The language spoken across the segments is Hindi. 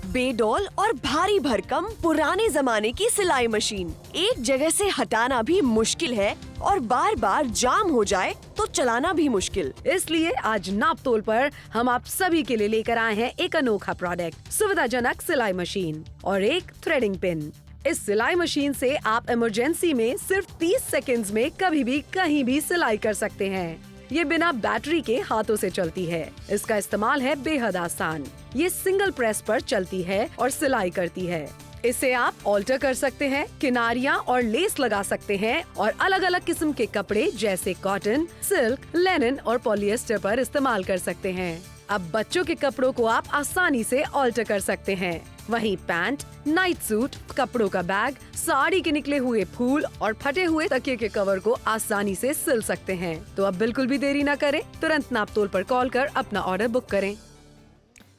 बेडौल और भारी भरकम पुराने जमाने की सिलाई मशीन एक जगह से हटाना भी मुश्किल है और बार बार जाम हो जाए तो चलाना भी मुश्किल। इसलिए आज नाप तोल पर हम आप सभी के लिए लेकर आए हैं एक अनोखा प्रोडक्ट, सुविधाजनक सिलाई मशीन और एक थ्रेडिंग पिन। इस सिलाई मशीन से आप इमरजेंसी में सिर्फ 30 सेकंड्स में कभी भी कहीं भी सिलाई कर सकते हैं। ये बिना बैटरी के हाथों से चलती है। इसका इस्तेमाल है बेहद आसान। ये सिंगल प्रेस पर चलती है और सिलाई करती है। इसे आप ऑल्टर कर सकते हैं, किनारियाँ और लेस लगा सकते हैं और अलग अलग किस्म के कपड़े जैसे कॉटन, सिल्क, लेनिन और पॉलिएस्टर पर इस्तेमाल कर सकते हैं। अब बच्चों के कपड़ों को आप आसानी से ऑल्टर कर सकते हैं। वहीं पैंट, नाइट सूट, कपड़ों का बैग, साड़ी के निकले हुए फूल और फटे हुए तकिए के कवर को आसानी से सिल सकते हैं। तो अब बिल्कुल भी देरी न करें, तुरंत नापतोल पर कॉल कर अपना ऑर्डर बुक करें।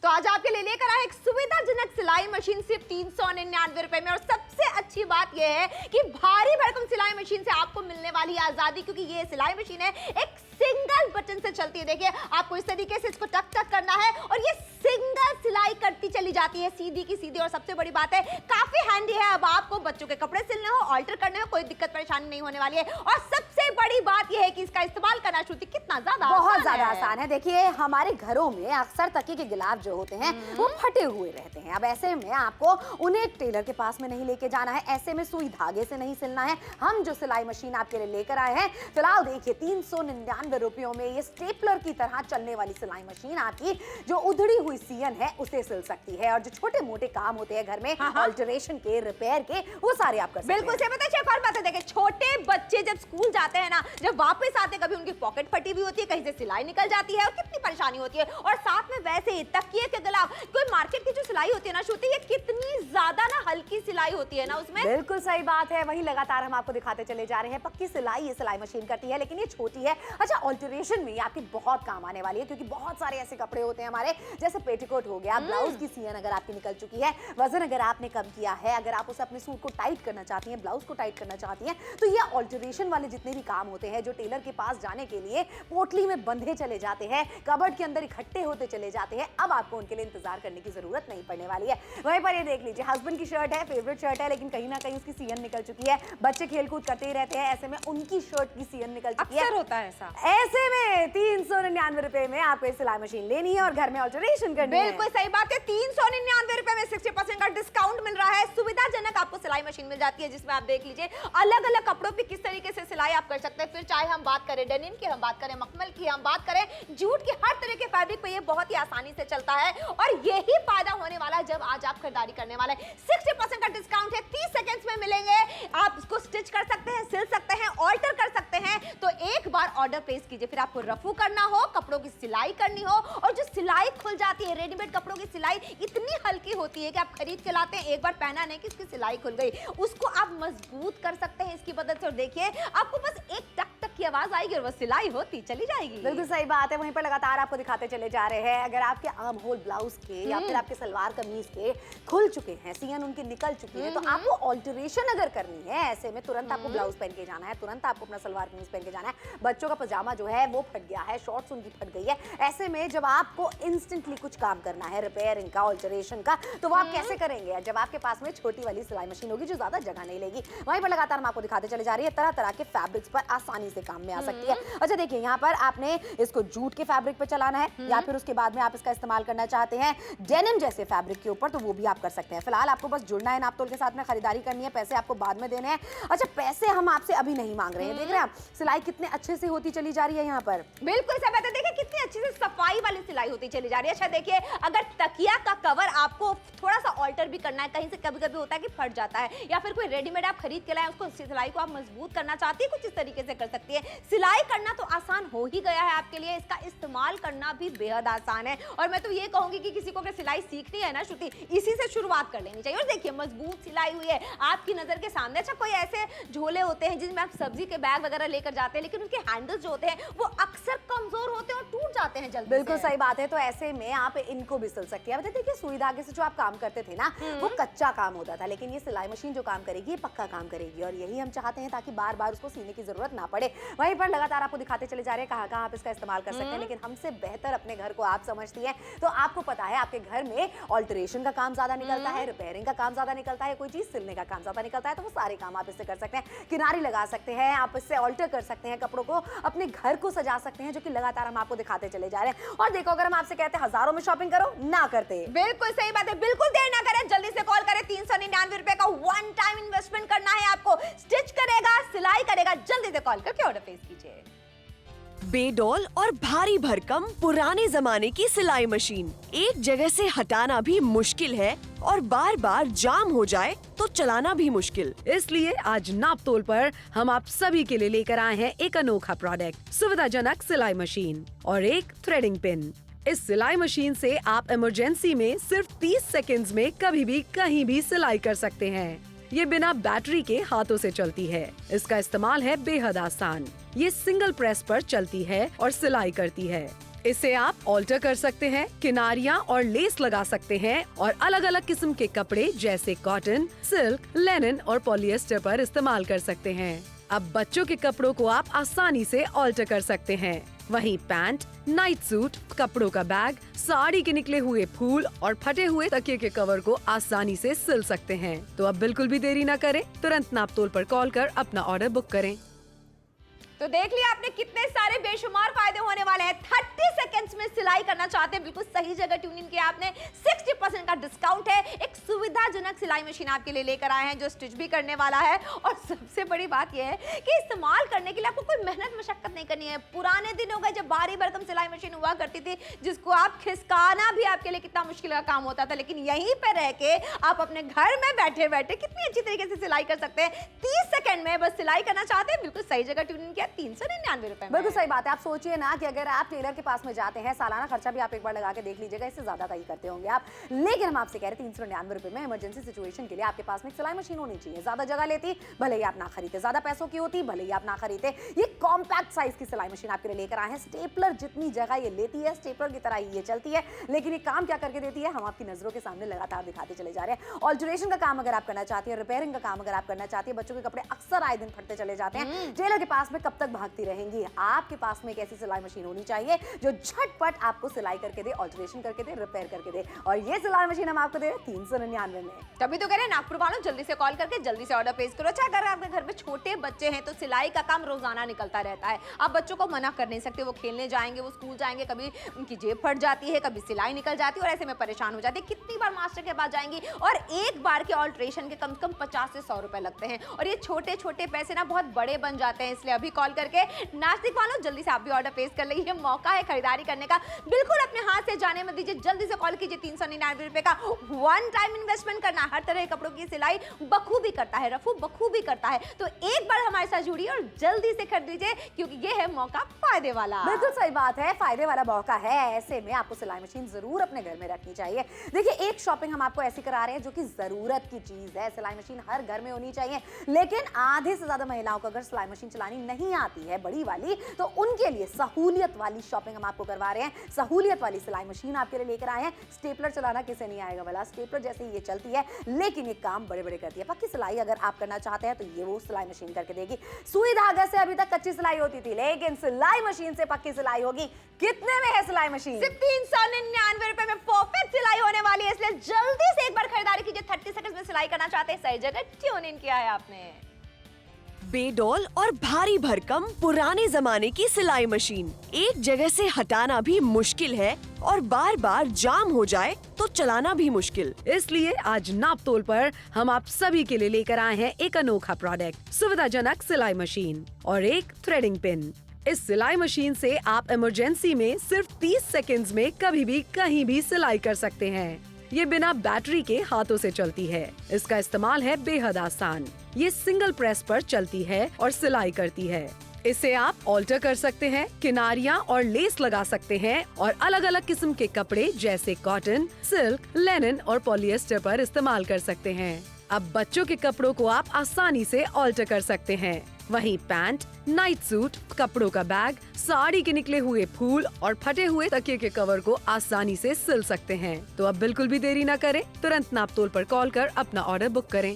तो आज आपके लिए लेकर आए एक सुविधाजनक सिलाई मशीन सिर्फ 399 रुपए में। और सबसे अच्छी बात यह है कि भारी भरकम सिलाई मशीन से आपको मिलने वाली आजादी, क्योंकि ये सिलाई मशीन है एक सिंगल बटन से चलती है। देखिए आपको इस तरीके से इसको टक टक करना है और ये सिंगल सिलाई करती चली जाती है, सीधी की सीधी। और सबसे बड़ी बात है काफी हैंडी है। अब आपको बच्चों के कपड़े सिलने हो, ऑल्टर करने हो, कोई दिक्कत परेशानी नहीं होने वाली है। और सबसे बड़ी बात यह है कि इसका इस्तेमाल करना श्रुति कितना बहुत ज्यादा आसान है। देखिए हमारे घरों में अक्सर तकिए के गिलाफ जो होते हैं वो फटे हुए रहते हैं। अब ऐसे में आपको उन्हें टेलर के पास में नहीं लेके जाना है, ऐसे में सुई धागे से नहीं सिलना है। हम जो सिलाई मशीन आपके लिए लेकर आए हैं, फिलहाल देखिए 399 रुपयों में ये स्टेपलर की तरह चलने वाली सिलाई मशीन आपकी जो उधड़ी हुई सियन है उसे सिल सकती है। और जो छोटे मोटे काम होते हैं घर में, ऑल्टरेशन के, रिपेयर के, वो सारे आप कर सकते हैं। बिल्कुल से पता है, बात है। देखिए छोटे बच्चे जब स्कूल जाते हैं ना, जब वापस आते कभी उनकी पॉकेट फटी हुई होती है, कहीं से सिलाई निकल जाती है और कितनी परेशानी होती है। और साथ में वैसे ही तकिए के गिलाफ, कोई मार्केट की जो सिलाई होती है ना श्रुति, ये कितनी ज्यादा ना हल्की सिलाई होती है ना उसमें। बिल्कुल सही बात है। वही लगातार हम आपको दिखाते चले जा रहे हैं। पक्की सिलाई ये सिलाई मशीन करती है, लेकिन ये छोटी है। अच्छा, ऑल्टरेशन में आपकी बहुत काम आने वाली है, क्योंकि बहुत सारे ऐसे कपड़े होते हैं हमारे, जैसे पेटीकोट हो गया, ब्लाउज की सियन अगर आपकी निकल चुकी है, वजन अगर आपने कम किया है, अगर आप उसे अपने सूट को टाइट करना चाहती हैं, ब्लाउज को टाइट करना चाहती हैं, तो ये ऑल्टरेशन वाले जितने भी काम होते हैं जो टेलर के पास जाने के लिए पोटली में बंधे चले जाते हैं, कबर्ड के अंदर इकट्ठे होते चले जाते हैं, अब आपको उनके लिए इंतजार करने की जरूरत नहीं पड़ने वाली है। वहीं पर ये देख लीजिए, हस्बैंड की शर्ट है, फेवरेट शर्ट है, लेकिन कहीं ना कहीं उसकी सियन निकल चुकी है। बच्चे खेलकूद करते ही रहते हैं, ऐसे में उनकी शर्ट की सियन निकल चुकी है। अक्सर होता है ऐसा। ऐसे में 399 रुपए में आपको सिलाई मशीन लेनी है और घर में ऑल्टरेशन करनी है। बिल्कुल सही बात है। 399 रुपए में 60% का डिस्काउंट मिल रहा है। सुविधाजनक आपको सिलाई मशीन मिल जाती है, जिसमें आप देख लीजिए अलग अलग कपड़ों पे किस तरीके से सिलाई आप कर सकते हैं। फिर चाहे हम बात करें डेनिम की, हम बात करें मखमल की, हम बात करें जूट की, हर तरह के फैब्रिक पे ये बहुत ही आसानी से चलता है। और यही फायदा होने वाला है जब आज आप खरीदारी करने वाले हैं। 60% का डिस्काउंट है, 30 सेकंड्स में मिलेंगे। आप इसको स्टिच कर सकते हैं, सिल सकते हैं, ऑल्टर कर सकते हैं। तो एक बार ऑर्डर प्लेस कीजिए, फिर आपको रफू करना हो, कपड़ों की सिलाई करनी हो, और जो सिलाई खुल जाती है, रेडीमेड कपड़ों की सिलाई इतनी हल्की होती है कि आप खरीद के लाते हैं, एक बार पहना नहीं कि इसकी सिलाई खुल गई, उसको आप मजबूत कर सकते हैं इसकी मदद से। और देखिए आपको बस एक टक टक की आवाज आएगी और वो सिलाई होती चली जाएगी। बिल्कुल सही बात है। वहीं पर लगातार आपको दिखाते चले जा रहे हैं। अगर आपके आर्म होल ब्लाउज के या फिर आपके सलवार कमीज के खुल चुके हैं, सियन उनकी निकल चुकी है, तो आपको ऑल्टरेशन अगर करनी है, ऐसे में तुरंत आपको ब्लाउज पहन के जाना है, तुरंत आपको अपना सलवार कमीज पहन के जाना है। बच्चों का पजामा जो है वो फट गया है, शॉर्ट्स उनकी फट गई है, ऐसे में जब आपको इंस्टेंटली कुछ काम करना है रिपेयरिंग का, ऑल्टरेशन का, तो वो आप कैसे करेंगे? जब आपके पास में छोटी वाली सिलाई मशीन होगी जो ज्यादा जगह नहीं लेगी। वहीं पर लगातार हम आपको दिखाते चले जा रही है, तरह तरह के फैब्रिक्स पर आसानी से काम में आ सकती है। अच्छा देखिए, यहाँ पर आपने इसको जूट के फैब्रिक पे चलाना है, या फिर उसके बाद में आप इसका इस्तेमाल करना चाहते हैं डेनिम जैसे फैब्रिक के ऊपर, तो वो भी आप कर सकते हैं। फिलहाल आपको बस जुड़ना है, नापतोल के साथ में खरीदारी करनी है, पैसे आपको बाद में देने हैं। अच्छा, पैसे हम आपसे अभी नहीं मांग रहे हैं। देख रहे हैं आप सिलाई कितने अच्छे से होती चली जा रही है यहाँ पर। बिल्कुल सब है। देखिए कितनी अच्छी से सफाई वाली सिलाई होती चली जा रही है। अच्छा देखिए, अगर तकिया का कवर आपको थोड़ा सा ऑल्टर भी करना है, कहीं से कभी कभी होता है कि फट जाता है, या फिर कोई रेडीमेड आप खरीद के लाए, उसको सिलाई को आप मजबूत करना चाहती है, कुछ इस तरीके से कर सकती है। सिलाई करना तो आसान हो ही गया है आपके लिए, इसका इस्तेमाल करना भी बेहद आसान है। और मैं तो ये कहूंगी कि किसी को अगर सिलाई सीखनी है ना श्रुति, इसी से शुरुआत कर लेनी चाहिए। और देखिए मजबूत सिलाई हुई है आपकी नजर के सामने। अच्छा, कोई ऐसे झोले होते हैं जिनमें आप सब्जी के बैग वगैरह लेकर जाते हैं, लेकिन उनके हैंडल्स जो होते हैं वो अक्सर कमजोर होते हैं और टूट जाते हैं जल्दी। बिल्कुल सही बात है। तो ऐसे में आप इनको भी सिल सकती है। देखिए सुई धागे से जो आप काम करते थे ना, वो कच्चा काम होता था, लेकिन ये सिलाई मशीन जो काम करेगी ये पक्का काम करेगी और यही हम चाहते हैं ताकि बार बार उसको सीने की जरूरत ना पड़े। वहीं पर लगातार आपको दिखाते चले जा रहे हैं कहाँ कहाँ आप इसका इस्तेमाल कर सकते हैं, लेकिन हमसे बेहतर अपने घर को आप समझती हैं। तो आपको पता है आपके घर में ऑल्टरेशन का काम ज्यादा निकलता है, रिपेयरिंग का काम ज्यादा निकलता है, कोई चीज सिलने का काम ज्यादा निकलता है, तो वो सारे काम आप इससे कर सकते हैं। किनारी लगा सकते हैं, आप इससे ऑल्टर कर सकते हैं, कपड़ों को अपने घर को सजा सकते हैं, जो कि लगातार हम आपको दिखाते चले जा रहे हैं। और देखो, अगर हम आपसे कहते हैं हजारों में शॉपिंग करो, ना करते। बिल्कुल सही बात है, बिल्कुल देर ना करें, जल्दी से कॉल करें। 399 रुपए का वन टाइम इन्वेस्टमेंट करना है आपको, स्टिच करेगा, सिलाई करेगा। जल्दी से कॉल करके ऑर्डर प्लेस कीजिए। बेडौल और भारी भरकम पुराने जमाने की सिलाई मशीन एक जगह से हटाना भी मुश्किल है और बार बार जाम हो जाए तो चलाना भी मुश्किल। इसलिए आज नाप तोल पर हम आप सभी के लिए लेकर आए हैं एक अनोखा प्रोडक्ट, सुविधाजनक सिलाई मशीन और एक थ्रेडिंग पिन। इस सिलाई मशीन से आप इमरजेंसी में सिर्फ 30 सेकंड्स में कभी भी कहीं भी सिलाई कर सकते हैं। ये बिना बैटरी के हाथों से चलती है। इसका इस्तेमाल है बेहद आसान। ये सिंगल प्रेस पर चलती है और सिलाई करती है। इसे आप ऑल्टर कर सकते हैं, किनारियाँ और लेस लगा सकते हैं और अलग अलग किस्म के कपड़े जैसे कॉटन, सिल्क, लेनिन और पॉलिएस्टर पर इस्तेमाल कर सकते हैं। अब बच्चों के कपड़ों को आप आसानी से ऑल्टर कर सकते हैं। वहीं पैंट, नाइट सूट, कपड़ों का बैग, साड़ी के निकले हुए फूल और फटे हुए तकिए के कवर को आसानी से सिल सकते हैं। तो अब बिल्कुल भी देरी न करें, तुरंत नाप तोल पर कॉल कर अपना ऑर्डर बुक करें। तो देख लिया आपने कितने सारे बेशुमार फायदे होने वाले हैं। 30 सेकंड्स में सिलाई करना चाहते हैं, बिल्कुल सही जगह ट्यून इन किया आपने। 60% का डिस्काउंट है। एक सुविधाजनक सिलाई मशीन आपके लिए लेकर आए हैं जो स्टिच भी करने वाला है। और सबसे बड़ी बात यह है कि इस्तेमाल करने के लिए आपको कोई मेहनत मशक्कत नहीं करनी है। पुराने दिन हो गए जब भारी भरकम सिलाई मशीन हुआ करती थी, जिसको आप खिसकाना भी आपके लिए कितना मुश्किल का काम होता था, लेकिन यहीं पे रह के आप अपने घर में बैठे बैठे कितनी अच्छी तरीके से सिलाई कर सकते हैं। 30 सेकंड में बस सिलाई करना चाहते हैं, बिल्कुल सही जगह ट्यून इन किया। 399 रुपए। बिल्कुल सही बात है। आप सोचिए ना कि अगर आप टेलर के पास में जाते हैं, सालाना खर्चा भी आप एक बार लगा के देख लीजिएगा, इससे ज्यादा का ही करते होंगे आप। लेकिन हम आपसे कह रहे हैं 399 रुपए में इमरजेंसी सिचुएशन के लिए आपके पास में एक सिलाई मशीन होनी चाहिए। ज्यादा जगह लेती, भले ही आप ना खरीदे, ज्यादा पैसों की होती, भले ही आप ना खरीदे। ये कॉम्पैक्ट साइज की सिलाई मशीन आपके लिए लेकर आए हैं। स्टेपलर जितनी जगह ये लेती है, स्टेपलर की तरह ये चलती है, लेकिन ये काम क्या करके देती है हम आपकी नजरों के सामने लगातार दिखाते चले जा रहे हैं। ऑल्टरेशन का काम अगर आप करना चाहती है, रिपेयरिंग का काम अगर आप करना चाहती है, बच्चों के कपड़े अक्सर आए दिन फटते चले जाते हैं, टेलर के पास में कब तक भागती रहेंगी। आपके पास में एक ऐसी सिलाई मशीन होनी चाहिए जो झटपट आपको सिलाई करके दे, ऑल्टरेशन करके दे, रिपेयर करके दे। और ये सिलाई मशीन हम आपको दे रहे हैं 399 में। तभी तो कह रहे हैं नागपुर वालों, जल्दी से कॉल करके जल्दी से ऑर्डर प्लेस करो। अच्छा, अगर आपके घर में छोटे बच्चे हैं तो सिलाई का काम रोजाना निकलता रहता है। आप बच्चों को मना कर नहीं सकते, वो खेलने जाएंगे, वो स्कूल जाएंगे, कभी उनकी जेब फट जाती है, कभी सिलाई निकल जाती है और ऐसे में परेशान हो जाते हैं। कितनी बार मास्टर के पास जाएंगी और एक बार के ऑल्टरेशन के कम से कम 50 से 100 रुपए लगते हैं और ये छोटे छोटे पैसे ना बहुत बड़े बन जाते हैं। इसलिए अभी कॉल करके नासिक वालों जल्दी से आप भी ऑर्डर प्लेस कर लेंगे। ये मौका है खरीदारी करने का, बिल्कुल अपने हाथ से जाने मत दीजिए। जल्दी से कॉल कीजिए। 399 रुपए का वन टाइम इन्वेस्टमेंट करना। हर तरह के कपड़ों की सिलाई बखूबी करता है, रफू बखूबी करता है। तो एक बार हमारे साथ जुड़िए और जल्दी से खरीद लीजिए, क्योंकि ये है मौका फायदे वाला। बिल्कुल सही बात है, फायदे वाला मौका है। ऐसे में आपको सिलाई मशीन जरूर अपने घर में रखनी चाहिए। देखिए, एक शॉपिंग हम आपको ऐसी करा रहे हैं जो कि जरूरत की चीज है। सिलाई मशीन हर घर में होनी चाहिए, लेकिन आधे से ज्यादा महिलाओं को अगर सिलाई मशीन चलानी नहीं आती है बड़ी वाली, तो उनके लिए सहूलियत वाली शॉपिंग हम आपको करवा रहे हैं। सहूलियत वाली सिलाई मशीन आपके लिए लेकर आए हैं। स्टेपलर चलाना किसे नहीं आएगा वाला, स्टेपलर जैसे ये चलती है, लेकिन ये काम बड़े बड़े करती है। पक्की सिलाई अगर आप करना चाहते हैं तो ये वो सिलाई मशीन करके देगी। सुई धागा से अभी तक कच्ची सिलाई होती थी, लेकिन सिलाई मशीन से पक्की सिलाई होगी। कितने में है सिलाई मशीन? सिर्फ 399 रुपए में परफेक्ट सिलाई होने वाली है। इसलिए जल्दी से एक बार खरीदारी कीजिए। 30 सेकंड में सिलाई करना चाहते हैं, सही जगह ट्यून इन किया है आपने। बेडौल और भारी भरकम पुराने जमाने की सिलाई मशीन एक जगह से हटाना भी मुश्किल है और बार बार जाम हो जाए तो चलाना भी मुश्किल। इसलिए आज नाप तोल पर हम आप सभी के लिए लेकर आए हैं एक अनोखा प्रोडक्ट, सुविधाजनक सिलाई मशीन और एक थ्रेडिंग पिन। इस सिलाई मशीन से आप इमरजेंसी में सिर्फ 30 सेकंड्स में कभी भी कहीं भी सिलाई कर सकते हैं। ये बिना बैटरी के हाथों से चलती है। इसका इस्तेमाल है बेहद आसान। ये सिंगल प्रेस पर चलती है और सिलाई करती है। इसे आप ऑल्टर कर सकते हैं, किनारियाँ और लेस लगा सकते हैं और अलग अलग किस्म के कपड़े जैसे कॉटन, सिल्क, लेनिन और पॉलिएस्टर पर इस्तेमाल कर सकते हैं। अब बच्चों के कपड़ों को आप आसानी से ऑल्टर कर सकते हैं। वहीं पैंट, नाइट सूट, कपड़ों का बैग, साड़ी के निकले हुए फूल और फटे हुए तकिए के कवर को आसानी से सिल सकते हैं। तो अब बिल्कुल भी देरी न करें, तुरंत नापतोल पर कॉल कर अपना ऑर्डर बुक करें।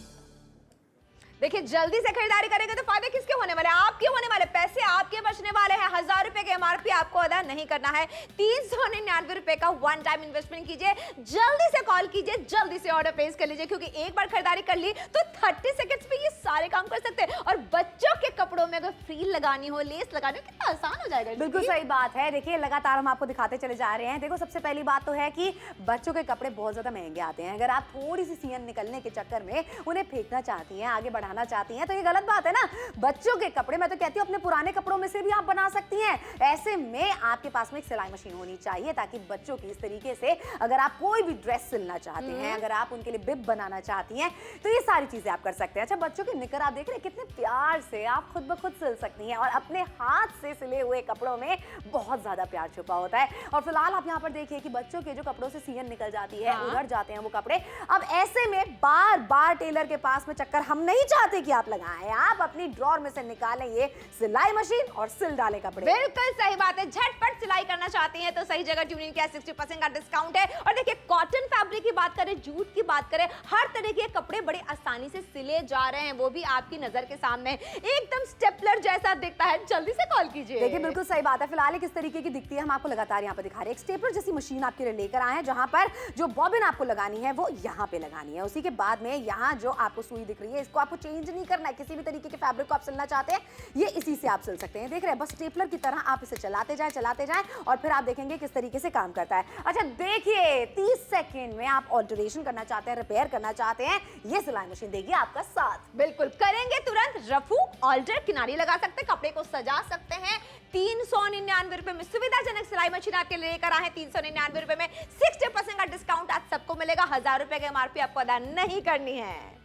देखिए, जल्दी से खरीदारी करेंगे तो फायदे किसके होने वाले हैं? आपके होने वाले, पैसे आपके बचने वाले हैं। 1000 रुपए के एमआरपी आपको अदा नहीं करना है। 399 रुपए का वन टाइम इन्वेस्टमेंट कीजिए, जल्दी से कॉल कीजिए, जल्दी से ऑर्डर प्लेस कर लीजिए, क्योंकि एक बार खरीदारी कर ली तो 30 सेकंड्स में ये सारे काम कर सकते हैं। और बच्चों के कपड़ों में अगर फ्रील लगानी हो, लेस लगानी हो, कितना आसान हो जाएगा। बिल्कुल सही बात है। देखिए, लगातार हम आपको दिखाते चले जा रहे हैं। देखो, सबसे पहली बात तो है कि बच्चों के कपड़े बहुत ज्यादा महंगे आते हैं। अगर आप थोड़ी सी सियन निकलने के चक्कर में उन्हें फेंकना चाहती हैं, आगे बढ़ाना चाहती हैं, तो ये गलत बात है ना। बच्चों के कपड़े, मैं तो कहती हूँ अपने पुराने कपड़ों में से भी आप बना सकती हैं। ऐसे में आपके पास में एक सिलाई मशीन होनी चाहिए, ताकि बच्चों की इस तरीके से अगर आप कोई भी ड्रेस सिलना चाहते हैं, अगर आप उनके लिए बिब बनाना चाहती हैं, तो ये सारी चीजें आप कर सकते हैं। अच्छा, बच्चों के निकर आप देख रहे हैं कितने प्यार से आप खुद ब खुद सिल सकती हैं, और अपने हाथ से सिले हुए कपड़ों में बहुत ज्यादा प्यार छुपा होता है। और फिलहाल आप यहाँ पर देखिए कि बच्चों के जो कपड़ों से सियन निकल जाती है, उधड़ जाते हैं वो कपड़े। अब ऐसे में बार बार टेलर के पास में चक्कर हम नहीं चाहते कि आप लगाएं। आप अपनी ड्रॉर में से निकालें ये सिलाई मशीन और सिल डालें कपड़े। बिल्कुल सही बात है। झटपट सिलाई करना चाहती हैं तो सही जगह ट्यून इन किया। 60% का डिस्काउंट है। और देखिए, कॉटन फैब्रिक की बात करें, जूट की बात करें, हर तरह के कपड़े बड़े आसानी से सिले जा रहे हैं, वो भी आपकी नजर के सामने, एकदम स्टेपलर जैसा दिखता है। जल्दी से कॉल कीजिए। देखिए, बिल्कुल सही बात है। फिलहाल किस तरीके की दिखती है हम आपको लगातार यहाँ पे दिखा रहे हैं। एक स्टेपलर जैसी मशीन आपके लिए लेकर आए हैं, जहां पर जो बॉबिन आपको लगानी है वो यहाँ पे लगानी है। उसी के बाद में यहाँ जो आपको सुई दिख रही है, इसको आपको चेंज नहीं करना है। किसी भी तरीके के फैब्रिक को आप सिलना चाहते हैं, ये इसी से आप सिल सकते हैं। देख रहे हैं, बस स्टेपलर की तरह आप इसे चलाते जाएं और फिर आप देखेंगे किस तरीके से काम करता है। अच्छा, देखिए, 30 सेकंड में आप ऑल्टरेशन करना चाहते हैं, रिपेयर करना चाहते हैं, ये सिलाई मशीन देगी आपका साथ। बिल्कुल करेंगे तुरंत। रफू, ऑल्टर, किनारी लगा सकते हैं, कपड़े को सजा सकते हैं। 399 रुपए में सुविधाजनक सिलाई मशीन आपके लिए लेकर आए हैं। 399 रुपए में 60% का डिस्काउंट आज सबको मिलेगा। 1000 रुपए की एमआरपी आपको अदा नहीं करनी है।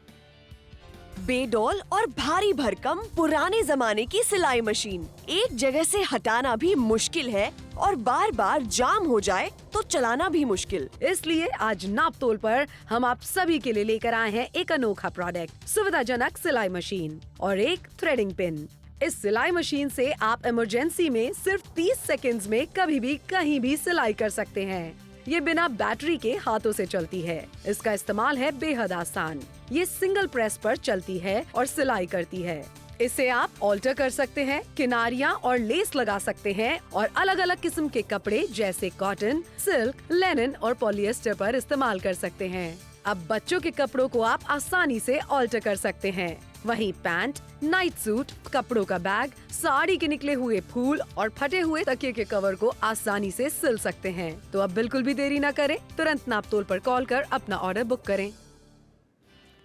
बेडौल और भारी भरकम पुराने जमाने की सिलाई मशीन एक जगह से हटाना भी मुश्किल है, और बार बार जाम हो जाए तो चलाना भी मुश्किल। इसलिए आज नापतोल पर हम आप सभी के लिए लेकर आए हैं एक अनोखा प्रोडक्ट, सुविधाजनक सिलाई मशीन और एक थ्रेडिंग पिन। इस सिलाई मशीन से आप इमरजेंसी में सिर्फ 30 सेकंड्स में कभी भी कहीं भी सिलाई कर सकते हैं। ये बिना बैटरी के हाथों से चलती है। इसका इस्तेमाल है बेहद आसान। ये सिंगल प्रेस पर चलती है और सिलाई करती है। इसे आप ऑल्टर कर सकते हैं, किनारियां और लेस लगा सकते हैं और अलग अलग किस्म के कपड़े जैसे कॉटन, सिल्क, लेनिन और पॉलिएस्टर पर इस्तेमाल कर सकते हैं। अब बच्चों के कपड़ों को आप आसानी से ऑल्टर कर सकते हैं। वहीं पैंट, नाइट सूट, कपड़ों का बैग, साड़ी के निकले हुए फूल और फटे हुए तकिए के कवर को आसानी से सिल सकते हैं। तो अब बिल्कुल भी देरी न करें, तुरंत नापतोल पर कॉल कर अपना ऑर्डर बुक करें।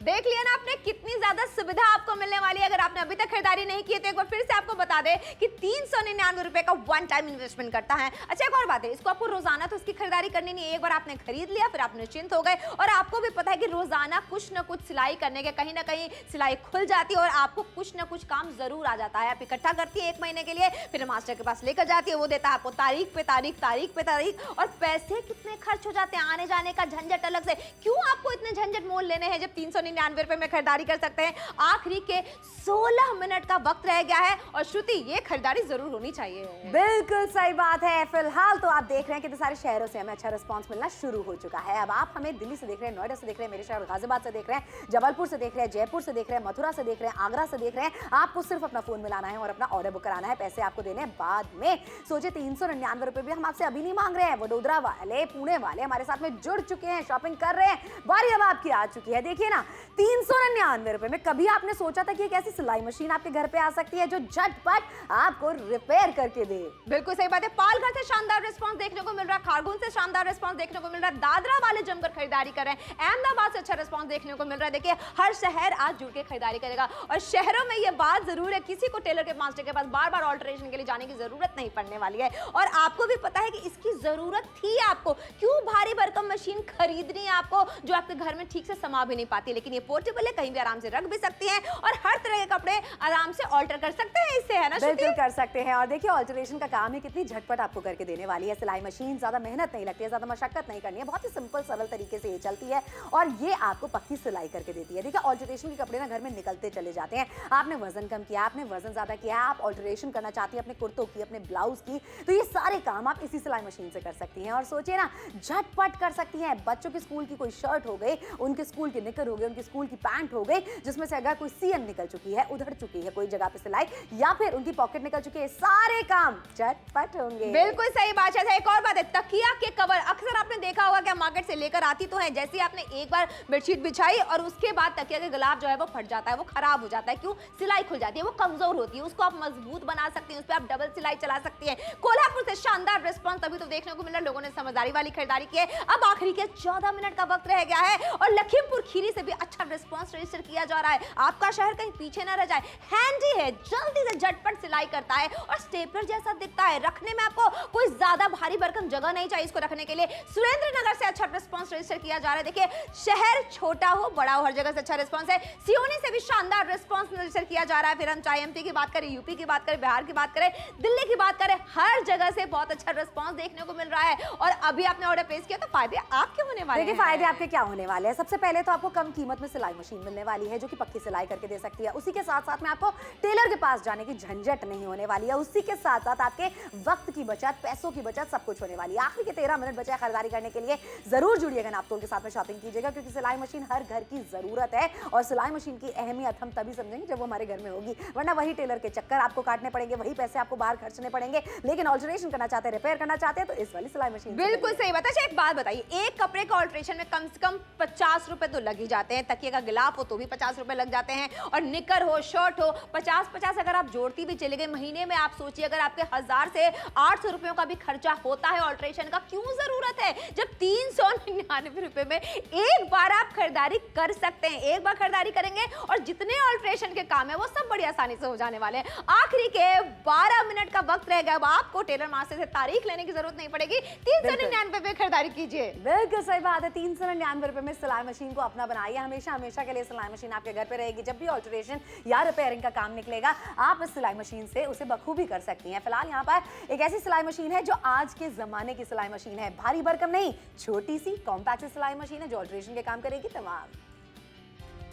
देख लिया ना आपने, कितनी ज्यादा सुविधा आपको मिलने वाली है। अगर आपने अभी तक खरीदारी नहीं की है तो एक बार फिर से आपको बता दें कि 399 रुपए का वन टाइम इन्वेस्टमेंट करता है। अच्छा, एक और बात है, इसको आपको रोजाना तो इसकी खरीदारी करनी नहीं है। एक बार आपने खरीद लिया, फिर आप निश्चिंत हो गए। और आपको भी पता है कि रोजाना कुछ न कुछ सिलाई करने के कहीं ना कहीं सिलाई खुल जाती है और आपको कुछ न कुछ काम जरूर आ जाता है। आप इकट्ठा करती है 1 महीने के लिए, फिर मास्टर के पास लेकर जाती है, वो देता है आपको तारीख पे तारीख, तारीख पे तारीख, और पैसे कितने खर्च हो जाते हैं, आने जाने का झंझट अलग से। क्यों आपको इतने झंझट मोल लेने हैं जब 399 रुपए में खरीदारी कर सकते हैं। आखिरी के 16 मिनट का वक्त रह गया है और श्रुति, ये खरीदारी जरूर होनी चाहिए। बिल्कुल सही बात है। फिलहाल तो आप देख रहे हैं कितने सारे शहरों से हमें अच्छा रिस्पांस मिलना शुरू हो चुका है। अब आप हमें दिल्ली से देख रहे हैं, नोएडा से देख रहे हैं, मेरे शहर गाजियाबाद से देख रहे हैं, जबलपुर से देख रहे हैं, जयपुर से देख रहे हैं, मथुरा से देख रहे हैं, आगरा से देख रहे हैं। आपको सिर्फ अपना फोन मिलाना है और अपना ऑर्डर बुक कराना है। पैसे आपको देने हैं बाद में। सोचे 399 रुपए भी हम आपसे अभी नहीं मांग रहे हैं। वडोदरा वाले, पुणे वाले हमारे साथ में जुड़ चुके हैं, शॉपिंग कर रहे हैं। बारी अब आपकी आ चुकी है। देखिए ना, 399 रुपए में कभी आपने सोचा था कि एक ऐसी सिलाई मशीन आपके घर पे आ सकती है जो झटपट आपको रिपेयर करके दे? बिल्कुल सही बात है। पालघर से शानदार रिस्पांस देखने को मिल रहा है, खारगोन से शानदार रिस्पांस देखने को मिल रहा है, दादरा वाले जमकर खरीदारी कर रहे हैं, अहमदाबाद से अच्छा रिस्पांस देखने को मिल रहा है। देखिए, हर शहर आज जुड़ के खरीदारी करेगा। और शहरों में ये बात जरूर है, किसी को टेलर के मास्टर के पास बार बार ऑल्टरेशन के लिए जाने की जरूरत नहीं पड़ने वाली है। और आपको भी पता है कि इसकी जरूरत थी आपको। क्यों भारी भरकम मशीन खरीदनी है आपको जो आपके घर में ठीक से समा भी नहीं पाती, लेकिन ये पोर्टेबल है, कहीं भी आराम से रख भी सकती हैं और हर तरह के कपड़े आराम से ऑल्टर कर सकते हैं इससे, है ना श्रुति? बिल्कुल कर सकते हैं। और देखिए ऑल्टरेशन का काम ही कितनी झटपट आपको करके देने वाली है। सिलाई मशीन ज्यादा मेहनत नहीं लगती है, ज्यादा मशक्कत नहीं करनी है, बहुत ही सिंपल सरल तरीके से ये चलती है और ये आपको पक्की सिलाई करके देती है। देखिए ऑल्टरेशन के कपड़े ना घर में निकलते चले जाते हैं, आपने वजन कम किया, आपने वजन ज्यादा किया, आप ऑल्टरेशन करना चाहती हैं अपने कुर्तों की, अपने ब्लाउज की, तो ये सारे काम आप इसी सिलाई मशीन से कर सकती हैं। और सोचिए ना, झटपट कर सकती हैं। बच्चों के स्कूल की कोई शर्ट हो गई, उनके स्कूल के निकर हो गए, उनके स्कूल की पैंट हो गई, जिसमें से अगर कोई सियन निकल चुकी है, उधड़ चुकी है कोई जगह पे सिलाई, या फिर उनकी पॉकेट निकल चुकी है, सारे काम झटपट होंगे। बिल्कुल सही बात है। एक और बात है, तकिया के कवर अक्सर आपने देखा होगा कि मार्केट से लेकर आती तो है, जैसे आपने एक बार बेडशीट बिछाई और उसके बाद तकिया के गलाफ जो है वो फट जाता है, वो खराब हो जाता है। क्यों? सिलाई खुल जाती है, वो कमजोर होती है, उसको आप मजबूत बना सकती हैं, उस पर आप डबल सिलाई चला सकती हैं। कोल्हापुर से शानदार रिस्पांस तभी तो देखने को मिला, लोगों ने समझदारी वाली खरीदारी की है। अब आखिरी के 14 मिनट का वक्त रह गया है और लखीमपुर खीरी से भी अच्छा रिस्पांस रजिस्टर किया जा रहा है। आपका शहर कहीं पीछे ना रह जाए, हैंडी है, जल्दी से झटपट सिलाई करता है और स्टेपलर जैसा दिखता है। रखने में आपको कोई ज्यादा भारी भरकम जगह नहीं चाहिए इसको रखने के लिए। सुरेंद्रनगर से अच्छा रिस्पांस रजिस्टर किया जा रहा है। देखिए शहर छोटा हो बड़ा हो, हर जगह से अच्छा रिस्पांस है। सियोनी से भी शानदार रिस्पांस रजिस्टर किया जा रहा है। फिर हम चाहे एमपी की बात करें, यूपी की बात करें, बिहार की बात करें, दिल्ली की बात करें, हर जगह से बहुत अच्छा रिस्पांस देखने को मिल रहा है। और अभी आपने ऑर्डर प्लेस किया तो फायदे आपके होने वाले हैं। देखिए फायदे आपके क्या होने वाले हैं। सबसे पहले तो आपको कम कीमत में सिलाई मशीन मिलने वाली है जो कि पक्की सिलाई करके दे सकती है। उसी के साथ साथ में आपको टेलर के पास जाने की झंझट नहीं होने वाली है। उसी के साथ साथ आपके वक्त की बचत, पैसों की बचत, सब कुछ होने वाली है। आखिरी के 13 मिनट बचे खरीदारी करने के लिए, जरूर जुड़िएगा नापतोल के साथ में शॉपिंग कीजिएगा, क्योंकि सिलाई मशीन हर घर की जरूरत है और सिलाई मशीन की अहमियत हम तभी समझेंगे जब वो हमारे घर में होगी, वरना वही टेलर के चक्कर आपको काटने पड़ेंगे, वही पैसे आपको बाहर खर्चने पड़ेंगे। लेकिन ऑल्टरेशन करना चाहते हैं, रिपेयर करना चाहते हैं, तो इस वाली सिलाई मशीन बिल्कुल सही बात है। अच्छा एक बात बताइए, एक कपड़े का ऑल्टरेशन में कम से कम 50 रुपए तो लग ही जाते हैं। तकिए का गिलाफ हो तो भी 50 रुपए लग जाते हैं और निकर हो, शर्ट हो, 50-50 अगर आप जोड़ती भी चले गए महीने में, आप सोचिए अगर आपके 1000 से 800 रुपयों का भी खर्चा होता है ऑल्टरेशन का, क्यों जरूरत है जब 399 रुपए में एक बार आप खरीदारी कर सकते हैं। एक बार खरीदारी करेंगे और जितने ऑल्टरेशन के काम है वो सब बड़ी आसानी से हो जाने वाले हैं। आखिरी के 12 मिनट का वक्त रहेगा। अब आपको टेलर मास्टर से तारीख लेने की जरूरत नहीं पड़ेगी, 399 पे खरीदारी कीजिए। बिल्कुल सही बात है। 399 रुपए में सिलाई मशीन को अपना बनाइए। हमेशा हमेशा के लिए सिलाई मशीन आपके घर पे रहेगी। जब भी ऑल्टरेशन या रिपेयरिंग का काम निकलेगा, आप इस सिलाई मशीन से उसे बखूबी कर सकती हैं। फिलहाल यहाँ पर एक ऐसी सिलाई मशीन है जो आज के जमाने की सिलाई मशीन है। भारी भरकम नहीं, छोटी सी कॉम्पैक्ट सिलाई मशीन है जो ऑल्टरेशन के काम करेगी तमाम।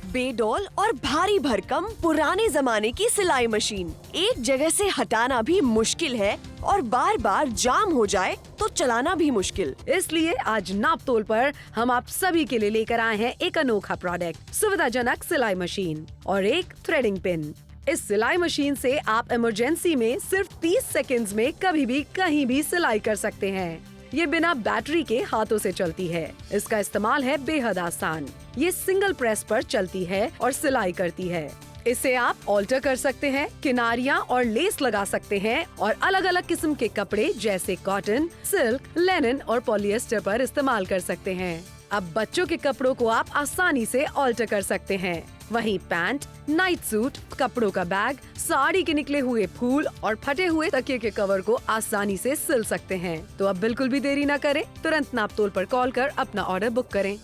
बेडौल और भारी भरकम पुराने जमाने की सिलाई मशीन, एक जगह से हटाना भी मुश्किल है और बार बार जाम हो जाए तो चलाना भी मुश्किल। इसलिए आज नापतोल पर हम आप सभी के लिए लेकर आए हैं एक अनोखा प्रोडक्ट, सुविधाजनक सिलाई मशीन और एक थ्रेडिंग पिन। इस सिलाई मशीन से आप इमरजेंसी में सिर्फ 30 सेकंड्स में कभी भी कहीं भी सिलाई कर सकते हैं। ये बिना बैटरी के हाथों से चलती है। इसका इस्तेमाल है बेहद आसान। ये सिंगल प्रेस पर चलती है और सिलाई करती है। इसे आप ऑल्टर कर सकते हैं, किनारियाँ और लेस लगा सकते हैं और अलग अलग किस्म के कपड़े जैसे कॉटन, सिल्क, लेनिन और पॉलिएस्टर पर इस्तेमाल कर सकते हैं। अब बच्चों के कपड़ों को आप आसानी से ऑल्टर कर सकते हैं। वहीं पैंट, नाइट सूट, कपड़ों का बैग, साड़ी के निकले हुए फूल और फटे हुए तकिए के कवर को आसानी से सिल सकते हैं। तो अब बिल्कुल भी देरी न करें, तुरंत नापतोल पर कॉल कर अपना ऑर्डर बुक करें।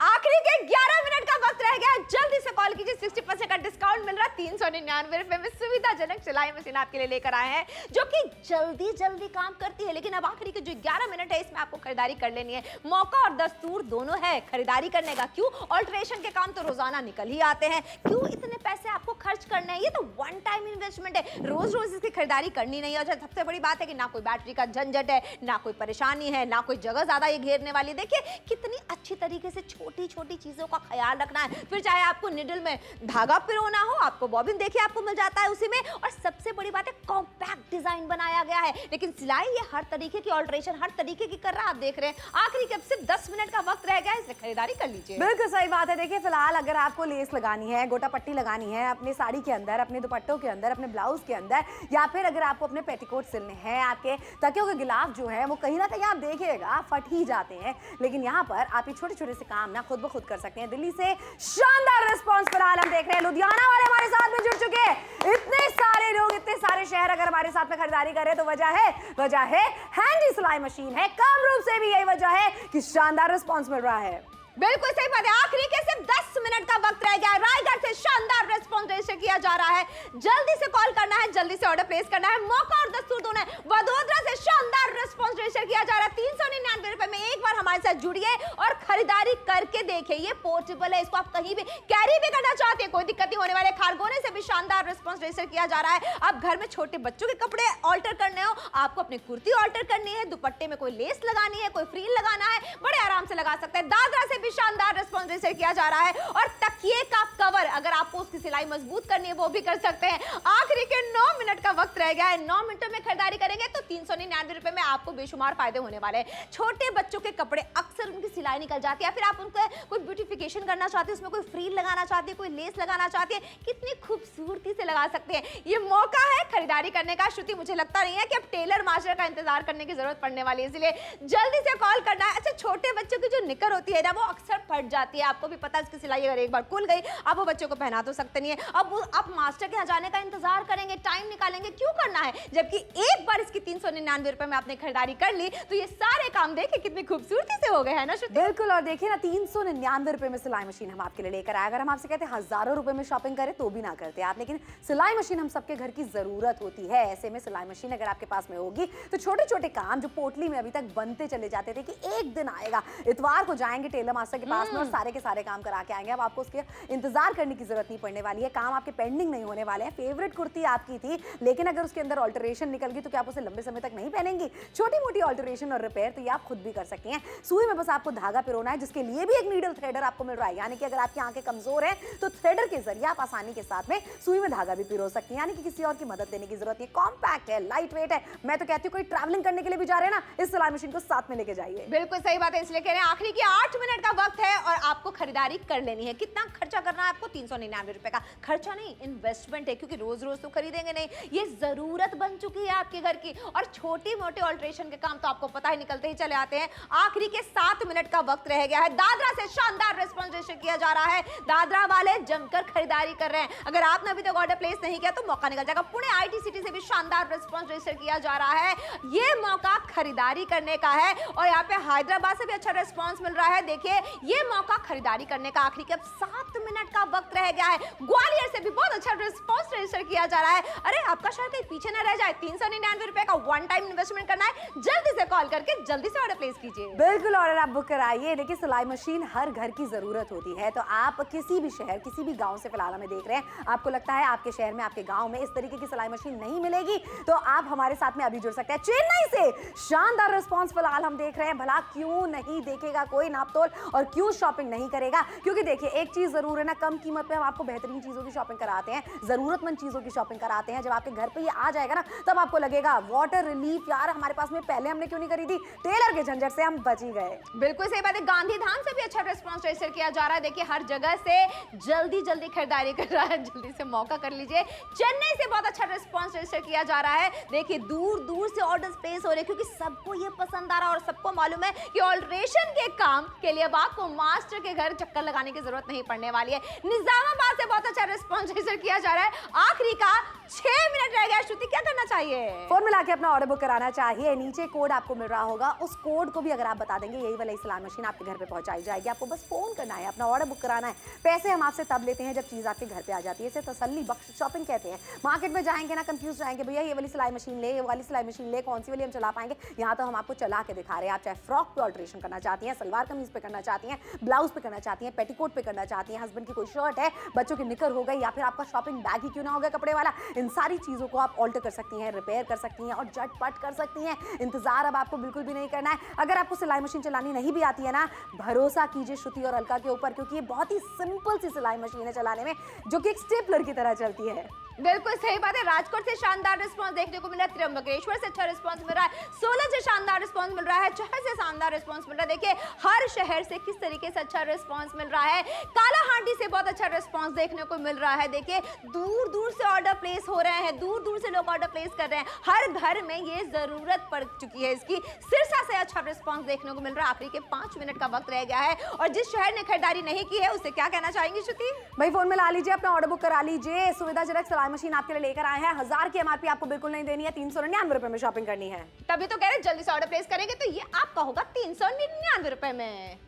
आखिरी के 11 मिनट का वक्त रह गया, जल्दी से कॉल कीजिए। 60% का डिस्काउंट मिल रहा है। 399 रुपए में सुविधाजनक सिलाई मशीन आपके लिए लेकर आए हैं जो कि जल्दी जल्दी काम करती है। लेकिन अब आखिरी के जो 11 मिनट है इसमें आपको खरीदारी कर लेनी है। मौका और दस्तूर दोनों है खरीदारी करने का। क्यों? ऑल्टरेशन के काम तो रोजाना निकल ही आते हैं, क्यों इतने पैसे आपको खर्च करने हैं? ये तो वन टाइम इन्वेस्टमेंट है, रोज रोज इसकी खरीदारी करनी नहीं है। और सबसे बड़ी बात है कि ना कोई बैटरी का झंझट है, ना कोई परेशानी है, ना कोई जगह ज्यादा ये घेरने वाली। देखिए कितनी अच्छी तरीके से छोटी छोटी चीजों का ख्याल रखना है। फिर चाहे आपको निडल में धागा पिरोना हो, आपको बॉबिन देखिए आपको मिल जाता है उसी में। और सबसे बड़ी बात है कॉम्पैक्ट डिजाइन बनाया गया है। लेकिन सिलाई ये हर तरीके की ऑल्टरेशन हर तरीके की कर रहा है। आप देख रहे हैं आखिरी के सिर्फ 10 मिनट का वक्त रह गया है, इसलिए खरीदारी कर लीजिए। बिल्कुल सही बात है। देखिए फिलहाल अगर आपको लेस लगानी है, गोटा पट्टी लगानी है अपनी साड़ी के अंदर, अपने दुपट्टों के अंदर, अपने ब्लाउज के अंदर, या फिर अगर आपको अपने पेटीकोट सिलने हैं, आपके तकियों के गिलाफ जो है वो कहीं ना कहीं आप देखिएगा फट ही जाते हैं। लेकिन यहाँ पर आप ये छोटे छोटे से काम ना खुद ब खुद कर सकते हैं। दिल्ली से शानदार रिस्पांस फिलहाल हम देख रहे हैं। लुधियाना वाले हमारे साथ में जुड़ चुके हैं। इतने सारे लोग, इतने सारे शहर अगर हमारे साथ में खरीदारी कर रहे हैं तो वजह है हैंडी सिलाई मशीन है। कम रूप से भी यही वजह है कि शानदार रिस्पांस मिल रहा है। बिल्कुल सही बात है। आखिरी के सिर्फ 10 मिनट का वक्त रह गया है। रायगढ़ से शानदार रिस्पॉन्स रजिस्टर किया जा रहा है। जल्दी से कॉल करना है, जल्दी से ऑर्डर प्लेस करना है, मौका और दस्तूर दोनों है। वडोदरा से शानदार रिस्पॉन्स रजिस्टर किया जा रहा है। 399 रुपए में एक बार हमारे साथ जुड़िए और खरीदारी करके देखिए। ये पोर्टेबल है, इसको आप कहीं भी कैरी भी करना चाहते हैं, कोई दिक्कत नहीं होने वाले। खारगोने से भी शानदार रिस्पॉन्स रजिस्टर किया जा रहा है। आप घर में छोटे बच्चों के कपड़े ऑल्टर करने हो, आपको अपनी कुर्ती ऑल्टर करनी है, दुपट्टे में कोई लेस लगानी है, कोई फ्रील लगाना है, बड़े आराम से लगा सकते हैं। दादरा से भी शानदार रिस्पॉन्स रजिस्टर किया जा रहा है। और तकिए का कवर अगर आपको उसकी सिलाई मजबूत करनी है वो भी कर सकते हैं। आखिरी के 9 मिनट का वक्त रह गया है। 9 मिनटों में खरीदारी करेंगे तो 399 रुपए में आपको बेशुमार फायदे होने वाले हैं। छोटे बच्चों के कपड़े अक्सर उनकी सिलाई निकल जाती है, फिर आप उनको कोई ब्यूटिफिकेशन करना चाहते हैं, उसमें कोई फ्रील लगाना चाहते हैं, कोई लेस लगाना चाहते हैं, कितनी खूबसूरती से लगा सकते हैं। ये मौका है खरीदारी करने का। श्रुति, मुझे लगता नहीं है कि अब टेलर मास्टर का इंतजार करने की जरूरत पड़ने वाली है, इसलिए जल्दी से कॉल करना है। अच्छा, छोटे बच्चों की जो निकर होती है ना, वो अक्सर फट जाती है, आपको भी पता है। इसकी सिलाई अगर एक बार खुल गई, आप वो बच्चों को पहना तो सकते नहीं है। अब आप मास्टर के यहाँ जाने का इंतजार करेंगे, टाइम निकालेंगे, क्यों करना है? जबकि एक बार इसकी 399 रुपए में आपने खरीदारी कर ली तो ये सारे काम देखिए कितनी खूबसूरती से हो गए हैं ना श्रुति? बिल्कुल। और देखिए ना, 399 रुपए में सिलाई मशीन हम आपके लिए लेकर आए। अगर हम आपसे कहते हैं हजारों रुपए में शॉपिंग करें तो भी ना करते आप, लेकिन सिलाई मशीन हम सबके घर की जरूरत होती है। ऐसे में सिलाई मशीन अगर आपके पास में होगी तो छोटे छोटे काम जो पोटली में अभी तक बनते चले जाते थे कि एक दिन आएगा, इतवार को जाएंगे टेलर मास्टर के पास में और सारे के सारे काम करा के आएंगे। अब आपको उसके इंतजार करने की जरूरत नहीं पड़ने वाली है, काम आपके पेंडिंग नहीं होने वाले हैं। फेवरेट कुर्ती आपकी थी, लेकिन अगर उसके अंदर ऑल्टरेशन निकल गई तो क्या आप उसे लंबे समय तक नहीं पहनेंगी? छोटी मोटी ऑल्टरेशन और रिपेयर तो ये आप खुद भी कर सकती हैं। सुई में बस आपको धागा पिरोना है, जिसके लिए भी एक नीडल थ्रेडर आपको मिल रहा है। यानी कि अगर आपकी आंखें कमजोर हैं तो थ्रेडर के जरिए आप आसानी के साथ में सुई में धागा भी पिरो सकती हैं, यानी कि किसी और की मदद लेने की जरूरत नहीं। कॉम्पैक्ट है, लाइट वेट है। मैं तो कहती हूँ कोई ट्रैवलिंग करने के लिए भी जा रहे हैं ना, इस सिलाई मशीन को साथ में लेके जाइए। बिल्कुल सही बात है, इसलिए कह रहे हैं आखिरी के 8 मिनट का वक्त है और आपको खरीदारी कर लेनी है। कितना खर्चा करना है आपको? 399 रुपए का खर्चा नहीं, इन्वेस्टमेंट है, क्योंकि रोज रोज तो खरीदेंगे नहीं, ये जरूरत बन चुकी है आपके घर की। और छोटी मोटी ऑल्टरेशन के काम तो आपको पता ही निकलते ही चले आते हैं। आखिरी के 7 मिनट का वक्त रह गया है। दादरा से शानदार रिस्पॉन्स रजिस्टर किया जा रहा है। दादरा वाले जमकर खरीदारी कर रहे हैं। अगर आपने अभी तक ऑर्डर प्लेस नहीं किया तो मौका निकल जाएगा। पुणे आईटी सिटी से भी शानदार रिस्पॉन्स रजिस्टर किया जा रहा है। ये मौका खरीदारी करने का है और यहाँ पे हैदराबाद से भी अच्छा रिस्पॉन्स मिल रहा है। देखिए, ये मौका खरीदारी करने का आखिरी के 7 मिनट का वक्त रह गया है। ग्वालियर से भी बहुत अच्छा रिस्पॉन्स रजिस्टर किया जा रहा है। अरे, आपका शहर कहीं पीछे न रह जाए। 399 रुपए का वन टाइम इन्वेस्टमेंट करना है। जल्दी से कॉल करके जल्दी से ऑर्डर प्लेस कीजिए। बिल्कुल, ऑर्डर आप बुक कराइए। देखिए, सिलाई मशीन हर घर की जरूरत होती है, तो आप किसी भी शहर, किसी भी गांव से फिलहाल हमें देख रहे हैं, आपको लगता है आपके शहर में, आपके गांव में इस तरीके की सिलाई मशीन नहीं मिलेगी, तो आप हमारे साथ में अभी जुड़ सकते हैं। चेन्नई से शानदार रिस्पॉन्स फिलहाल हम देख रहे हैं। भला क्यों नहीं देखेगा कोई नापतोल और क्यों शॉपिंग नहीं करेगा? क्योंकि देखिए, एक चीज जरूर है ना, कम कीमत पे हम आपको बेहतरीन चीजों की शॉपिंग कराते हैं, जरूरतमंद चीजों की शॉपिंग कराते हैं। जब आपके घर पे ये आ जाएगा ना, तब आपको लगेगा वाटर रिलीफ, यार हमारे पास में पहले हमने क्यों नहीं करी थी? टेलर के झंझट से हम बच ही गए। बिल्कुल सही बात है। गांधीधाम से भी अच्छा रिस्पॉन्स रजिस्टर किया जा रहा है। देखिए, हर जगह से जल्दी जल्दी खरीदारी कर रहा है, जल्दी से मौका कर लीजिए। चेन्नई से बहुत अच्छा रिस्पॉन्स रजिस्टर किया जा रहा है। देखिए, दूर दूर से ऑर्डर प्लेस हो रहे हैं, क्योंकि सबको ये पसंद आ रहा है और सबको मालूम है कि ऑल्टरेशन के काम के लिए अब आपको मास्टर के घर चक्कर लगाने की जरूरत नहीं पड़ने वाली है। निजामाबाद से बहुत अच्छा रिस्पॉन्स रजिस्टर किया जा रहा है। आखिरी का 6 मिनट रह गया। श्रुति, क्या करना चाहिए? फोन मिला के अपना ऑर्डर बुक कराना चाहिए। नीचे कोड आपको मिल रहा होगा, उस कोड को भी अगर आप बता देंगे, यही वाली सिलाई मशीन आपके घर पे पहुंचाई जाएगी। आपको बस फोन करना है, अपना ऑर्डर बुक कराना है। पैसे हम आपसे तब लेते हैं जब चीज आपके घर पे आ जाती है। इसे तसल्ली बख्श शॉपिंग कहते हैं। मार्केट में जाएंगे ना, कंफ्यूज जाएंगे, भैया ये वाली सिलाई मशीन ले, ये वाली सिलाई मशीन ले, कौन सी वाली हम चला पाएंगे? यहाँ तो हम आपको चला के दिखा रहे हैं। आप चाहे फ्रॉक पे ऑल्टरेशन करना चाहती हैं, सलवार कमीज पे करना चाहती हैं, ब्लाउज पे करना चाहती हैं, पेटीकोट पे करना चाहती हैं, हस्बैंड की कोई शर्ट है, बच्चों की निकर हो गई, या फिर आपका शॉपिंग बैग ही क्यों ना हो गया कपड़े वाला, इन सारी चीजों को आप ऑल्टर कर सकती हैं, रिपेयर कर सकती हैं और झटपट कर सकती हैं। इंतजार अब आपको बिल्कुल भी नहीं करना है। अगर आपको सिलाई मशीन चलानी नहीं भी आती है ना, भरोसा कीजिए श्रुति और अलका के ऊपर, क्योंकि ये बहुत ही सिंपल सी सिलाई मशीन है चलाने में, जो कि एक स्टेपलर की तरह चलती है। बिल्कुल सही बात है। राजकोट से शानदार रिस्पांस देखने को मिल रहा है, त्र्यंबकेश्वर से अच्छा रिस्पांस मिल रहा है, सोलन से शानदार रिस्पांस मिल रहा है, चहर से शानदार रिस्पांस मिल रहा है। देखिए हर शहर से किस तरीके से अच्छा रिस्पांस मिल रहा है। कालाहांडी से बहुत अच्छा रिस्पांस देखने को मिल रहा है। देखिए दूर दूर से ऑर्डर प्लेस हो रहे हैं, दूर दूर से लोग ऑर्डर प्लेस कर रहे हैं, हर घर में ये जरूरत पड़ चुकी है इसकी। सिरसा से अच्छा रिस्पांस देखने को मिल रहा है। आखिरी के 5 मिनट का वक्त रह गया है और जिस शहर ने खरीदारी नहीं की है उससे क्या कहना चाहेंगी श्रुति? भाई फोन में ला लीजिए, अपना ऑर्डर बुक करा लीजिए। सुविधाजनक सिलाई मशीन आपके लिए लेकर आए हैं। 1000 की एमआरपी आपको बिल्कुल नहीं देनी है, 399 रुपए में शॉपिंग करनी है। तभी तो कह रहे हैं जल्दी से ऑर्डर प्लेस करेंगे तो ये आपका होगा 399 रुपए में।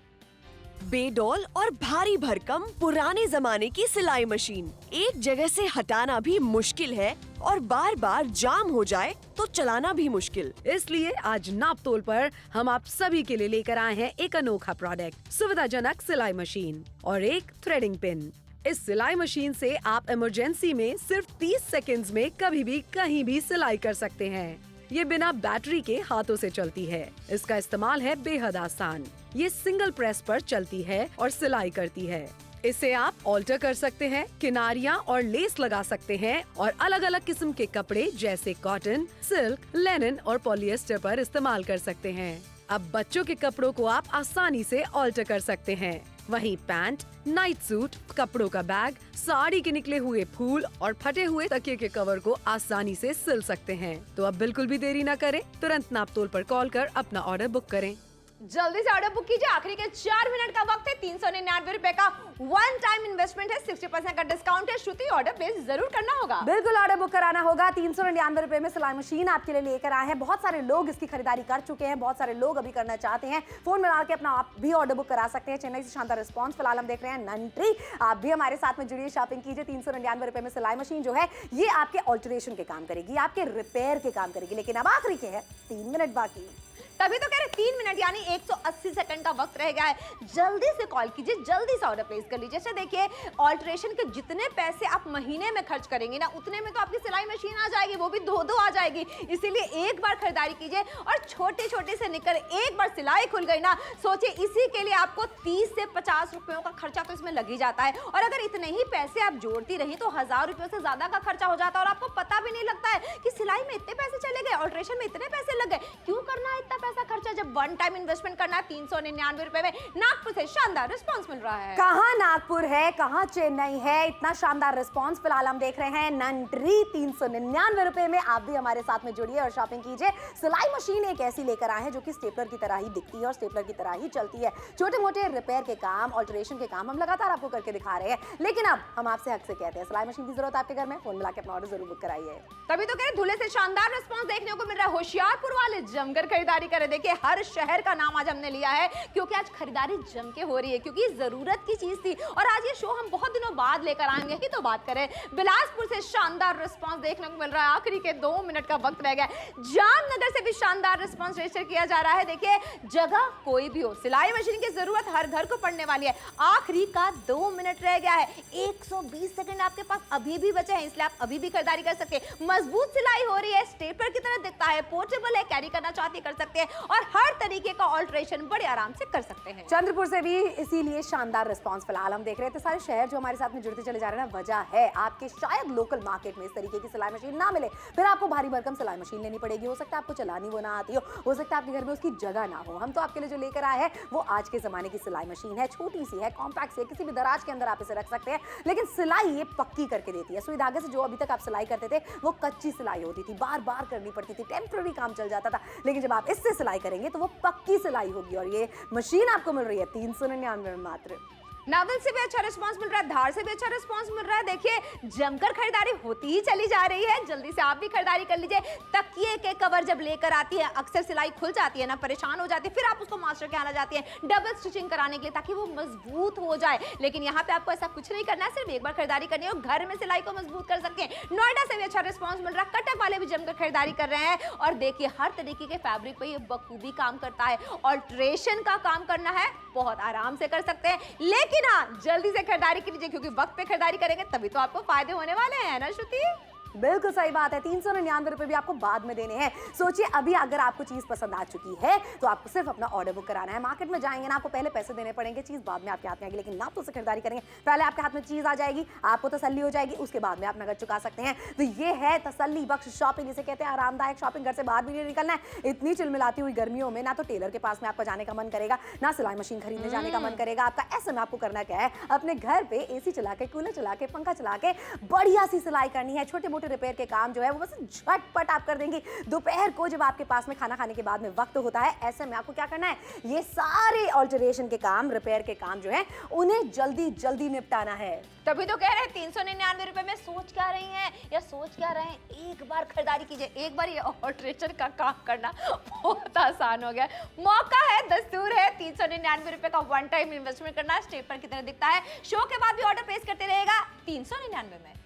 बेडौल और भारी भरकम पुराने जमाने की सिलाई मशीन एक जगह से हटाना भी मुश्किल है और बार बार जाम हो जाए तो चलाना भी मुश्किल। इसलिए आज नाप तोल पर हम आप सभी के लिए लेकर आए हैं एक अनोखा प्रोडक्ट, सुविधाजनक सिलाई मशीन और एक थ्रेडिंग पिन। इस सिलाई मशीन से आप इमरजेंसी में सिर्फ 30 सेकंड्स में कभी भी कहीं भी सिलाई कर सकते हैं। ये बिना बैटरी के हाथों से चलती है। इसका इस्तेमाल है बेहद आसान। ये सिंगल प्रेस पर चलती है और सिलाई करती है। इसे आप ऑल्टर कर सकते हैं, किनारियां और लेस लगा सकते हैं और अलग अलग किस्म के कपड़े जैसे कॉटन, सिल्क, लेनिन और पॉलिएस्टर पर इस्तेमाल कर सकते हैं। अब बच्चों के कपड़ों को आप आसानी से ऑल्टर कर सकते हैं। वहीं पैंट, नाइट सूट, कपड़ों का बैग, साड़ी के निकले हुए फूल और फटे हुए तकिए के कवर को आसानी से सिल सकते हैं। तो अब बिल्कुल भी देरी न करें, तुरंत नाप तोल पर कॉल कर अपना ऑर्डर बुक करें। जल्दी से ऑर्डर बुक कीजिए। आखिरी के 4 मिनट का वक्त है। 399 रुपए का वन टाइम इन्वेस्टमेंट है। 60% का डिस्काउंट है। श्रुति, ऑर्डर प्लेस जरूर करना होगा। बिल्कुल ऑर्डर बुक कराना होगा। 399 रुपए में सिलाई मशीन आपके लिए लेकर आए हैं। बहुत सारे लोग इसकी खरीदारी कर चुके हैं, बहुत सारे लोग अभी करना चाहते हैं। फोन मिला के अपना आप भी ऑर्डर बुक करा सकते हैं। चेन्नई से शानदार रिस्पॉन्स फिलहाल हम देख रहे हैं। नंट्री, आप भी हमारे साथ में जुड़िए, शॉपिंग कीजिए। 399 रुपए में सिलाई मशीन जो है ये आपके ऑल्टरेशन के काम करेगी, आपके रिपेयर के काम करेगी। लेकिन अब आखिरी के है 3 मिनट बाकी, तभी तो कह रहे 3 मिनट यानी 180 सेकंड का वक्त रह गया है। जल्दी से कॉल कीजिए, जल्दी से ऑर्डर प्लेस कर लीजिए। जैसे देखिए, ऑल्टरेशन के जितने पैसे आप महीने में खर्च करेंगे ना, उतने में तो आपकी सिलाई मशीन आ जाएगी, वो भी 2-2 आ जाएगी। इसीलिए एक बार खरीदारी कीजिए और छोटे छोटे से निकल एक बार सिलाई खुल गई ना, सोचिए इसी के लिए आपको 30 से 50 रुपयों का खर्चा तो इसमें लग ही जाता है। और अगर इतने ही पैसे आप जोड़ती रही तो 1000 रुपयों से ज्यादा का खर्चा हो जाता है और आपको पता भी नहीं लगता है कि सिलाई में इतने पैसे चले गए, ऑल्टरेशन में इतने पैसे लग गए। क्यों करना है इतना पैसा खर्चा जब वन टाइम इन्वेस्टमेंट करना है? 399 रुपए में नागपुर से शानदार रिस्पांस मिल रहा है। कहां नागपुर है, कहां चेन्नई है, इतना शानदार रिस्पांस फिलहाल हम देख रहे हैं। नंट्री 399 रुपए में आप भी हमारे साथ में जुड़िए और शॉपिंग कीजिए। सिलाई मशीन एक ऐसी लेकर आए हैं जो कि स्टेपलर की तरह ही दिखती है और स्टेपलर की तरह ही चलती है। छोटे मोटे रिपेयर के काम, ऑल्टरेशन के काम हम लगातार आपको करके दिखा रहे हैं। लेकिन अब हम आपसे हक से कहते हैं, सिलाई मशीन की जरूरत आपके घर में, फोन मिला के अपना ऑर्डर जरूर बुक कराइए। तभी तो कह रहे धुले से शानदार रिस्पांस देखने को मिल रहा है। होशियारपुर वाले जमकर खरीदारी करें। देखिए, हर शहर का नाम आज हमने लिया है क्योंकि आज खरीदारी जम के हो रही है, क्योंकि जरूरत की चीज थी। और आज ये शो हम बहुत दिनों बाद लेकर आएंगे ही तो बात करें। बिलासपुर से शानदार रिस्पांस देखने को मिल रहा है। आखिरी के 2 मिनट का वक्त रह गया। जामनगर से भी शानदार रिस्पांस रजिस्टर किया जा रहा है। देखिए, जगह कोई भी हो, सिलाई मशीन की जरूरत हर घर को पड़ने वाली है। आखिरी का 2 मिनट रह गया है। 120 सेकंड आपके पास अभी भी बचे हैं, इसलिए आप अभी भी खरीदारी कर सकते हैं। मजबूत सिलाई हो रही है, स्टेपलर की तरह दिखता है, पोर्टेबल है, कैरी करना चाहते कर सकते हैं और हर तरीके का ऑल्टरेशन बड़े आराम से कर सकते हैं। चंद्रपुर से भी इसीलिए शानदार रिस्पांस फिलहाल हम देख रहे थे। सारे शहर जो हमारे साथ में जुड़ते चले जा रहे हैं ना, वजह है आपके शायद लोकल मार्केट में इस तरीके की सिलाई मशीन ना मिले, फिर आपको भारी भरकम सिलाई मशीन लेनी पड़ेगी। हो सकता है आपको चलानी वो ना आती हो सकता है आपके घर में उसकी जगह ना हो। हम तो आपके लिए जो लेकर आए हैं वो आज के जमाने की सिलाई मशीन है। छोटी सी है, कॉम्पैक्ट सी है, किसी भी दराज के अंदर आप इसे रख सकते हैं, लेकिन सिलाई ये पक्की करके देती है। सुई धागे से जो अभी तक आप सिलाई करते थे वो कच्ची सिलाई होती थी, बार बार करनी पड़ती थी, टेम्पररी काम चल जाता था। लेकिन जब आप इससे सिलाई करेंगे तो वो पक्की सिलाई होगी और ये मशीन आपको मिल रही है 399 में मात्र। नावल से भी अच्छा रिस्पांस मिल रहा है, धार से भी अच्छा रिस्पांस मिल रहा है। देखिए, जमकर खरीदारी होती ही चली जा रही है। जल्दी से आप भी खरीदारी कर लीजिए। तकिए के कवर जब लेकर आती है, अक्सर सिलाई खुल जाती है ना, परेशान हो जाती है, फिर आप उसको मास्टर के आना जाती है डबल स्टिचिंग कराने के लिए ताकि वो मजबूत हो जाए। लेकिन यहाँ पे आपको ऐसा कुछ नहीं करना है, सिर्फ एक बार खरीदारी करनी है और घर में सिलाई को मजबूत कर सकते हैं। नोएडा से भी अच्छा रिस्पांस मिल रहा है। कटक वाले भी जमकर खरीदारी कर रहे हैं और देखिए, हर तरीके के फैब्रिक पे ये बखूबी काम करता है। ऑल्टरेशन का काम करना है, बहुत आराम से कर सकते हैं। लेकिन हाँ, जल्दी से खरीदारी कीजिए क्योंकि वक्त पे खरीदारी करेंगे तभी तो आपको फायदे होने वाले हैं ना श्रुति? बिल्कुल सही बात है। 399 रुपए भी आपको बाद में देने हैं। सोचिए, अभी अगर आपको चीज पसंद आ चुकी है तो आपको सिर्फ अपना ऑर्डर बुक कराना है। मार्केट में जाएंगे ना, आपको पहले पैसे देने पड़ेंगे, चीज बाद में आपके हाथ में आएगी। लेकिन नाप तो से खरीदारी करेंगे, पहले आपके हाथ में चीज आ जाएगी, आपको तसल्ली हो जाएगी, उसके बाद में आप नगद चुका सकते हैं। तो ये है तसल्ली बख्श शॉपिंग, इसे कहते हैं आरामदायक शॉपिंग। घर से बाहर भी नहीं निकलना है। इतनी चिलमिलाती हुई गर्मियों में ना तो टेलर के पास में आपका जाने का मन करेगा, ना सिलाई मशीन खरीदने जाने का मन करेगा आपका। ऐसे में आपको करना क्या है, अपने घर पे एसी चला के, कूलर चला के, पंखा चला के बढ़िया सी सिलाई करनी है। छोटे मोटे रिपेयर के काम जो है वो बस झटपट आप कर देंगी। दोपहर को जब आपके पास में खाना खाने के बाद में वक्त होता है, ऐसे में आपको क्या करना है, ये सारे ऑल्टरेशन के काम, रिपेयर के काम जो है उन्हें जल्दी जल्दी निपटाना है। तभी तो कह रहे हैं 399 रुपए में सोच क्या रही हैं या सोच क्या रहे हैं, एक बार खरीदारी कीजिए। एक बार ये ऑल्टरेशन का काम करना बहुत आसान हो गया। मौका है, दस्तूर है, 399 रुपए का वन टाइम इन्वेस्टमेंट करना स्टेपलर की तरह दिखता है। शो के बाद भी ऑर्डर प्लेस करते रहेगा 399 में।